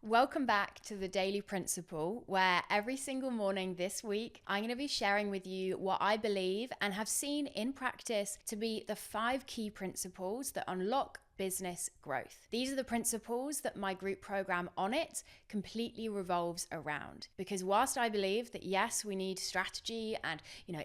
Welcome back to the Daily Principle, where every single morning this week, I'm going to be sharing with you what I believe and have seen in practice to be the 5 key principles that unlock business growth. These are the principles that my group program On It completely revolves around. Because whilst I believe that yes, we need strategy and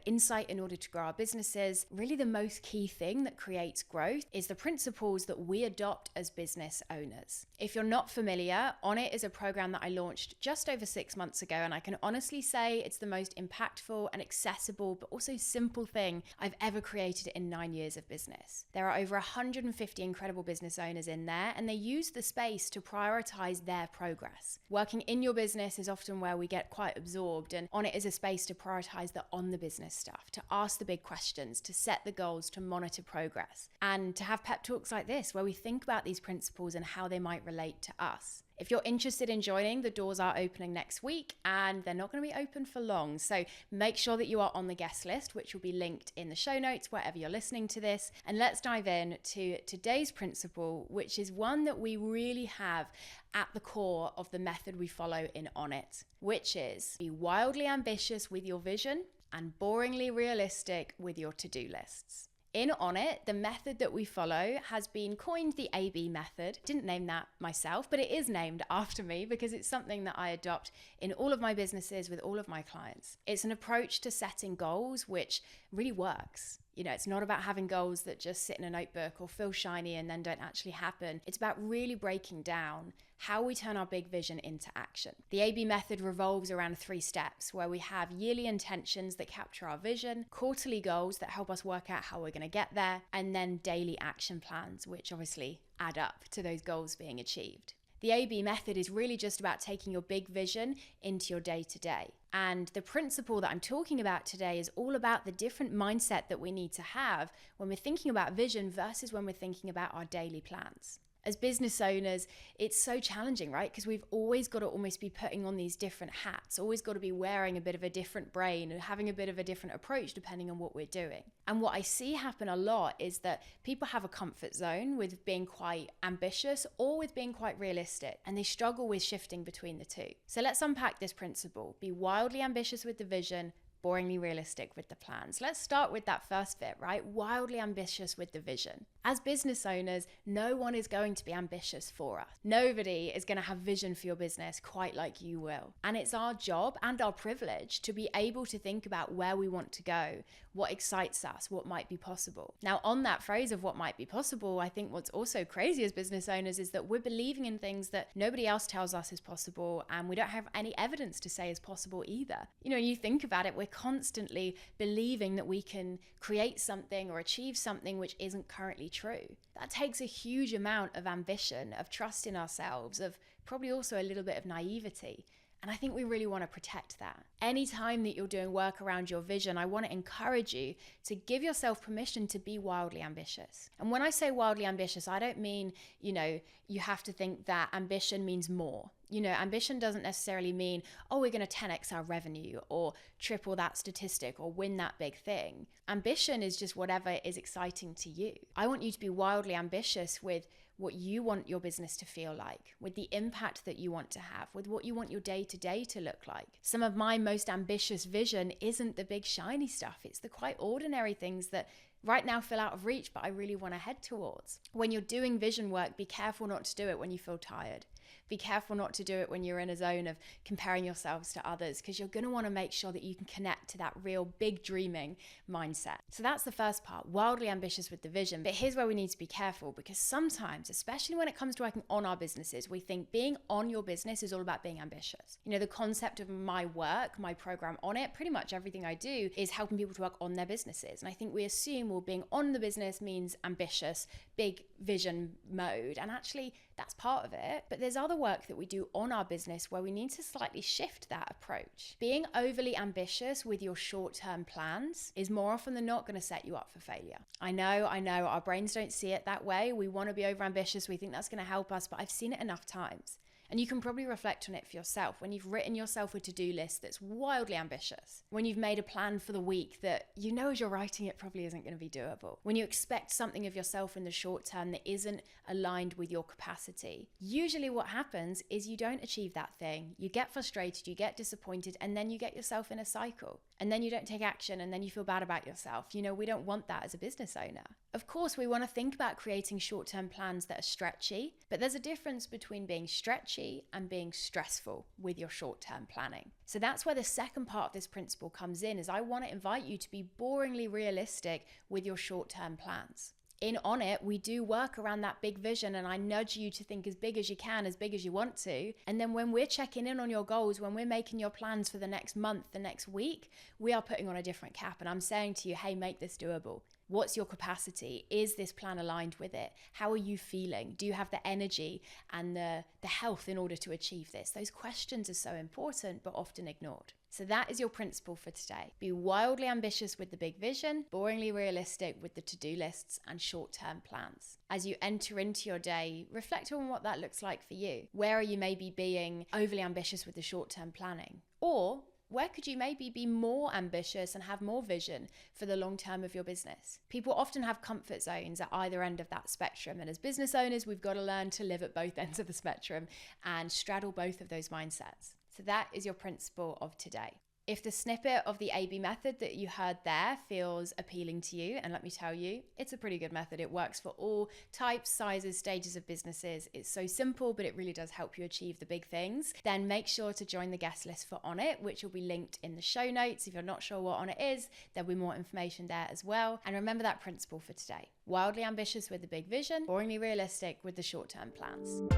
insight in order to grow our businesses, really the most key thing that creates growth is the principles that we adopt as business owners. If you're not familiar, On It is a program that I launched just over 6 months ago, and I can honestly say it's the most impactful and accessible but also simple thing I've ever created in 9 years of business. There are over 150 incredible business owners in there, and they use the space to prioritize their progress. Working in your business is often where we get quite absorbed, and On It is a space to prioritize the on the business stuff, to ask the big questions, to set the goals, to monitor progress, and to have pep talks like this where we think about these principles and how they might relate to us. If you're interested in joining, the doors are opening next week and they're not going to be open for long. So make sure that you are on the guest list, which will be linked in the show notes wherever you're listening to this. And let's dive in to today's principle, which is one that we really have at the core of the method we follow in On It, which is be wildly ambitious with your vision and boringly realistic with your to-do lists. In On It, the method that we follow has been coined the AB method. Didn't name that myself, but it is named after me because it's something that I adopt in all of my businesses with all of my clients. It's an approach to setting goals which really works. It's not about having goals that just sit in a notebook or feel shiny and then don't actually happen. It's about really breaking down how we turn our big vision into action. The AB method revolves around 3 steps where we have yearly intentions that capture our vision, quarterly goals that help us work out how we're going to get there, and then daily action plans, which obviously add up to those goals being achieved. The AB method is really just about taking your big vision into your day-to-day. And the principle that I'm talking about today is all about the different mindset that we need to have when we're thinking about vision versus when we're thinking about our daily plans. As business owners, it's so challenging, right? Because we've always got to almost be putting on these different hats, always got to be wearing a bit of a different brain and having a bit of a different approach depending on what we're doing. And what I see happen a lot is that people have a comfort zone with being quite ambitious or with being quite realistic, and they struggle with shifting between the two. So let's unpack this principle. Be wildly ambitious with the vision, boringly realistic with the plans. Let's start with that first bit, right? Wildly ambitious with the vision. As business owners, no one is going to be ambitious for us. Nobody is going to have vision for your business quite like you will. And it's our job and our privilege to be able to think about where we want to go, what excites us, what might be possible. Now, on that phrase of what might be possible, I think what's also crazy as business owners is that we're believing in things that nobody else tells us is possible, and we don't have any evidence to say is possible either. You think about it, we're constantly believing that we can create something or achieve something which isn't currently true. That takes a huge amount of ambition, of trust in ourselves, of probably also a little bit of naivety. And I think we really want to protect that. Anytime that you're doing work around your vision, I want to encourage you to give yourself permission to be wildly ambitious. And when I say wildly ambitious, I don't mean, you have to think that ambition means more. Ambition doesn't necessarily mean, we're going to 10x our revenue or triple that statistic or win that big thing. Ambition is just whatever is exciting to you. I want you to be wildly ambitious with what you want your business to feel like, with the impact that you want to have, with what you want your day-to-day to look like. Some of my most ambitious vision isn't the big shiny stuff. It's the quite ordinary things that right now feel out of reach, but I really want to head towards. When you're doing vision work, be careful not to do it when you feel tired. Be careful not to do it when you're in a zone of comparing yourselves to others, because you're going to want to make sure that you can connect to that real big dreaming mindset. So that's the first part, wildly ambitious with the vision. But here's where we need to be careful, because sometimes, especially when it comes to working on our businesses, we think being on your business is all about being ambitious. The concept of my work, my program On It, pretty much everything I do is helping people to work on their businesses. And I think we assume, well, being on the business means ambitious, big vision mode. And actually, that's part of it. But there's other work that we do on our business where we need to slightly shift that approach. Being overly ambitious with your short-term plans is more often than not going to set you up for failure. I know, our brains don't see it that way. We want to be over-ambitious. We think that's going to help us, but I've seen it enough times. And you can probably reflect on it for yourself when you've written yourself a to-do list that's wildly ambitious, when you've made a plan for the week that you know as you're writing it probably isn't going to be doable, when you expect something of yourself in the short term that isn't aligned with your capacity. Usually what happens is you don't achieve that thing, you get frustrated, you get disappointed, and then you get yourself in a cycle. And then you don't take action, and then you feel bad about yourself. You know, we don't want that as a business owner. Of course, we want to think about creating short-term plans that are stretchy, but there's a difference between being stretchy and being stressful with your short-term planning. So that's where the second part of this principle comes in, is I want to invite you to be boringly realistic with your short-term plans. In On It, we do work around that big vision, and I nudge you to think as big as you can, as big as you want to. And then when we're checking in on your goals, when we're making your plans for the next month, the next week, we are putting on a different cap. And I'm saying to you, hey, make this doable. What's your capacity? Is this plan aligned with it? How are you feeling? Do you have the energy and the health in order to achieve this? Those questions are so important, but often ignored. So that is your principle for today. Be wildly ambitious with the big vision, boringly realistic with the to-do lists and short-term plans. As you enter into your day, reflect on what that looks like for you. Where are you maybe being overly ambitious with the short-term planning? Or where could you maybe be more ambitious and have more vision for the long term of your business? People often have comfort zones at either end of that spectrum. And as business owners, we've got to learn to live at both ends of the spectrum and straddle both of those mindsets. So that is your principle of today. If the snippet of the AB method that you heard there feels appealing to you, and let me tell you, it's a pretty good method. It works for all types, sizes, stages of businesses. It's so simple, but it really does help you achieve the big things. Then make sure to join the guest list for On It, which will be linked in the show notes. If you're not sure what On It is, there'll be more information there as well. And remember that principle for today. Wildly ambitious with the big vision, boringly realistic with the short-term plans.